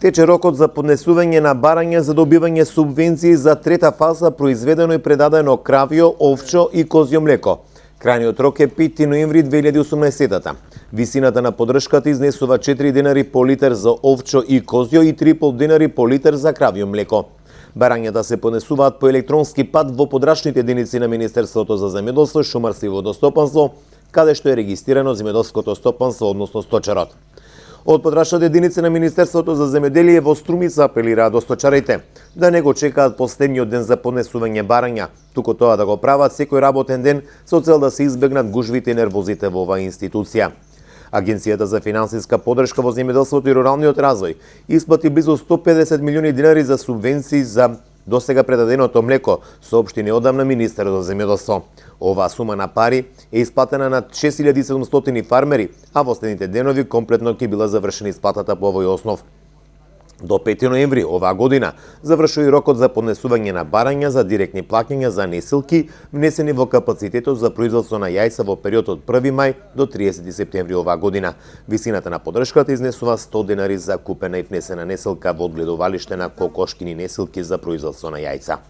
Тече рокот за поднесување на барања за добивање субвенции за трета фаза произведено и предадено кравјо, овчо и козјо млеко. Крајниот рок е 5 ноември 2018-та. Висината на поддршката изнесува 4 денари по литар за овчо и козјо и 3,5 денари по литар за кравјо млеко. Барањата се поднесуваат по електронски пат во подрачните единици на Министерството за земјоделство, шумарство и водостопанство, каде што е регистрирано земјоделското стопанство, односно сточарот. Од подрачните единици на Министерството за земјоделие во Струмица апелираат до сточарите да не го чекаат последниот ден за поднесување барања, туку тоа да го прават секој работен ден со цел да се избегнат гужвите и нервозите во оваа институција. Агенцијата за финансиска поддршка во земјоделството и руралниот развој исплати близу 150 милиони динари за субвенции за досега предаденото млеко, соопшти неодамна министерот за земјоделство. Оваа сума на пари е исплатена на 6700 фармери, а во следните денови комплетно ќе била завршена исплатата по овој основ. До 5 ноември оваа година завршува и рокот за поднесување на барања за директни плаќања за несилки внесени во капацитетот за производство на јајца во период од 1 мај до 30 септември оваа година. Висината на поддршката изнесува 100 денари за купена и внесена несилка во одгледувалиште на кокошкини несилки за производство на јајца.